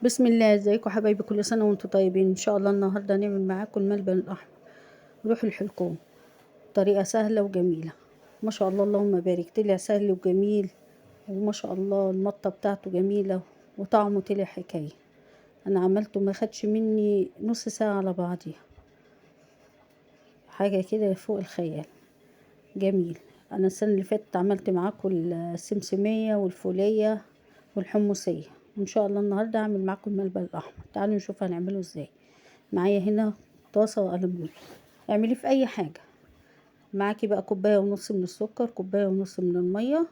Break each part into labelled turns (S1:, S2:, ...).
S1: بسم الله، ازيكم حبايبي؟ كل سنة وانتم طيبين. ان شاء الله النهاردة هنعمل معاكم الملبن الاحمر. روح الحلقوم، طريقة سهلة وجميلة. ما شاء الله اللهم بارك، طلع سهل وجميل. وما شاء الله المطة بتاعته جميلة وطعمه طلع حكاية. انا عملته ما خدش مني نص ساعة على بعضيها، حاجة كده فوق الخيال. جميل. انا السنة اللي فاتت عملت معاكم السمسمية والفولية والحمصية، وان شاء الله النهاردة هعمل معاكم الملبن الاحمر. تعالوا نشوف هنعمله ازاي. معايا هنا طاسة وقلم. اعمليه في اي حاجة. معاكي بقى كوباية ونص من السكر، كوباية ونص من المية،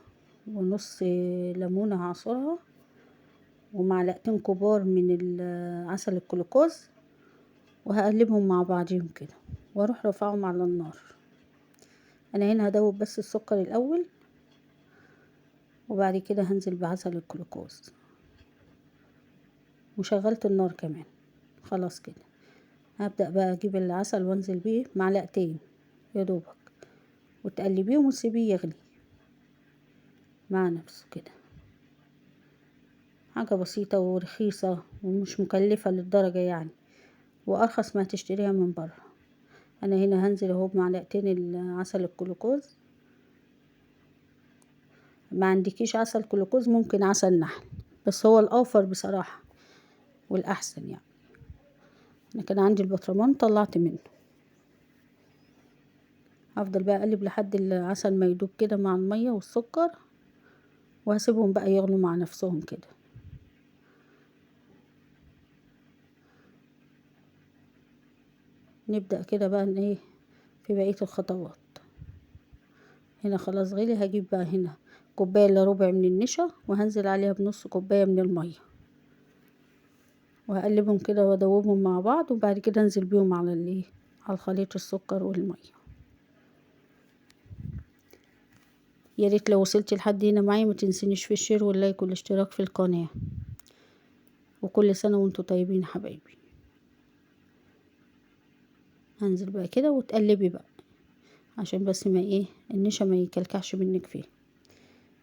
S1: ونص ليمونة هعصرها، ومعلقتين كبار من عسل الكلوكوز، وهقلبهم مع بعضهم كده واروح رافعهم على النار. انا هنا هدوب بس السكر الاول، وبعد كده هنزل بعسل الكلوكوز، وشغلت النار كمان. خلاص كده هبدأ بقى اجيب العسل وانزل بيه معلقتين يا دوبك، وتقلبيهم وتسيبيه يغلي مع نفسه كده. حاجة بسيطة ورخيصة ومش مكلفة للدرجة يعني، وارخص ما تشتريها من بره. انا هنا هنزل اهو بمعلقتين العسل الكلوكوز. ما عندكيش عسل كلوكوز ممكن عسل نحل، بس هو الاوفر بصراحة والاحسن يعني. انا كان عندي البطرمان طلعت منه. هفضل بقى اقلب لحد العسل ما يدوب كده مع المية والسكر، وهسيبهم بقى يغلوا مع نفسهم كده. نبدأ كده بقى ايه في بقية الخطوات. هنا خلاص غلي، هجيب بقى هنا كوباية الا ربع من النشا، وهنزل عليها بنص كوباية من المية، وهقلبهم كده وادوبهم مع بعض، وبعد كده انزل بيهم على على الخليط السكر والمية. يا ريت لو وصلتي لحد هنا معايا ما تنسينيش في الشير واللايك والاشتراك في القناة. وكل سنة وانتم طيبين يا حبايبي. هنزل بقى كده وتقلبي بقى، عشان بس ما النشا ما يكلكعش منك فيه.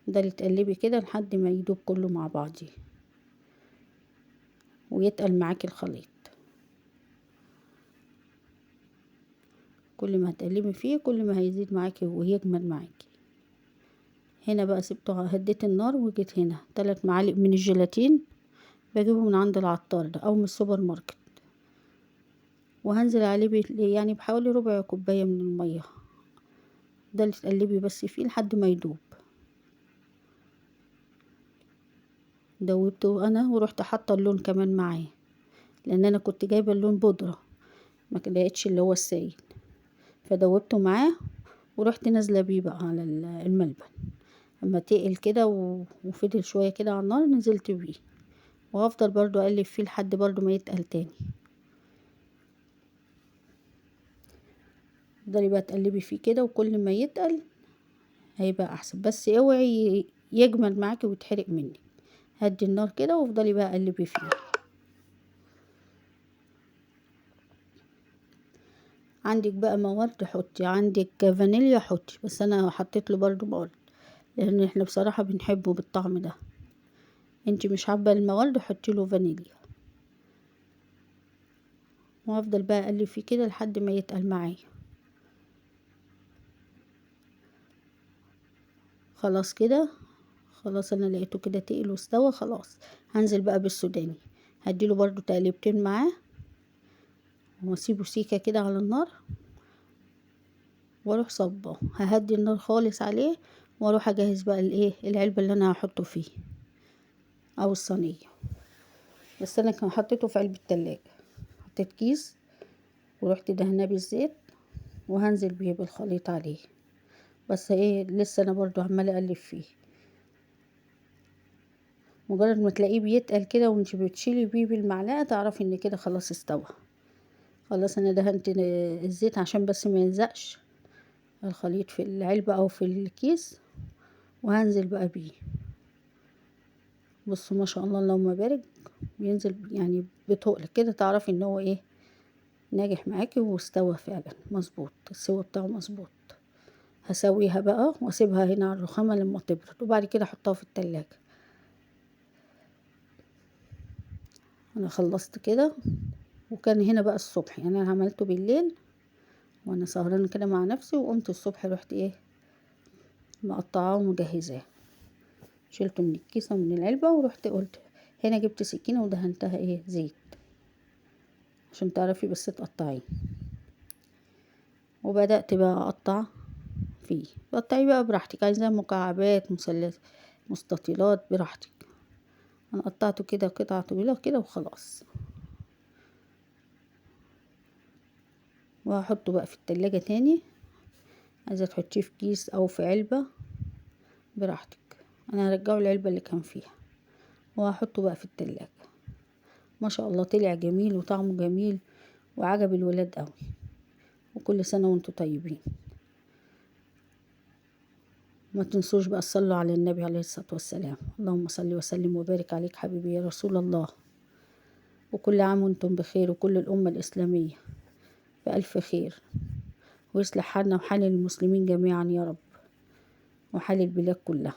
S1: ده اللي تقلبي كده لحد ما يدوب كله مع بعضيه ويتقل معاكي الخليط. كل ما هتقلبي فيه كل ما هيزيد معاكي ويجمد معاكي. هنا بقى سبته، هديت النار وجيت هنا 3 معالق من الجيلاتين، بجيبه من عند العطار ده او من السوبر ماركت، وهنزل عليه يعني بحوالي ربع كوباية من المية. ده اللي تقلبي بس فيه لحد ما يدوب. دوبته انا ورحت حاطه اللون كمان معاه، لان انا كنت جايبه اللون بودره ما لقيتش اللي هو السائل، فدوبته معاه ورحت نازله بيه بقى على الملبن. اما تقل كده وفضل شويه كده على النار نزلت بيه، وهفضل برضو اقلب فيه لحد برضو ما يتقل تاني. تفضلي بقى تقلبي فيه كده، وكل ما يتقل هيبقى احسن، بس اوعي يجمد معاكي ويتحرق منك. هدي النار كده وافضلي بقى قلبي فيه. عندك بقى موارد حطي، عندك فانيليا حطي، بس انا حطيت له برضو موارد لان احنا بصراحة بنحبه بالطعم ده. انتي مش حابة الموارد حطي له فانيليا. وهفضل بقى اقلب فيه كده لحد ما يتقل معايا. خلاص كده، خلاص انا لقيته كده تقل واستوى. خلاص هنزل بقى بالسوداني، هديله برضو تقليبتين معاه، واسيبه سيكة كده على النار، واروح صباه. ههدي النار خالص عليه، واروح اجهز بقى العلبة اللي انا هحطه فيه او الصينية. بس انا كان حطيته في علبة تلاجة. حطيت كيس ورحت دهناه بالزيت، وهنزل بيه بالخليط عليه. بس لسه انا برضو عمالة اقلب فيه. مجرد ما تلاقيه بيتقل كده وانت بتشيلي بيه بالمعلقة تعرفي ان كده خلاص استوى. خلاص انا دهنت الزيت عشان بس ما يلزقش الخليط في العلبة او في الكيس، وهنزل بقى بيه. بصوا ما شاء الله اللهم بارك، بينزل يعني بتقل كده تعرفي ان هو ناجح معاكي واستوى فعلا مظبوط، السوا بتاعه مظبوط. هسويها بقى واسيبها هنا على الرخامة لما تبرد، وبعد كده احطها في التلاجة. انا خلصت كده. وكان هنا بقى الصبح، يعني انا عملته بالليل وانا سهرانه كده مع نفسي، وقمت الصبح رحت ايه مقطعاه ومجهزاه. شلته من الكيسه ومن العلبه، ورحت قلت هنا جبت سكينه ودهنتها ايه زيت عشان تعرفي بس تقطعيه. وبدأت بقى اقطع فيه. تقطعيه بقى براحتك، عايزاه مكعبات مثلث مستطيلات براحتك. انا قطعته كده قطع طويله كده وخلاص. وهحطه بقى في التلاجة تاني، عايزه تحطيه في كيس او في علبه براحتك. انا هرجعه العلبه اللي كان فيها، وهحطه بقى في التلاجة. ما شاء الله طلع جميل وطعمه جميل وعجب الولاد قوي. وكل سنه وانتم طيبين. ما تنسوش بقى تصلوا على النبي عليه الصلاة والسلام. اللهم صل وسلم وبارك عليك حبيبي يا رسول الله. وكل عام وانتم بخير، وكل الأمة الإسلامية بألف خير. ويصلح حالنا وحال المسلمين جميعا يا رب، وحال البلاد كلها.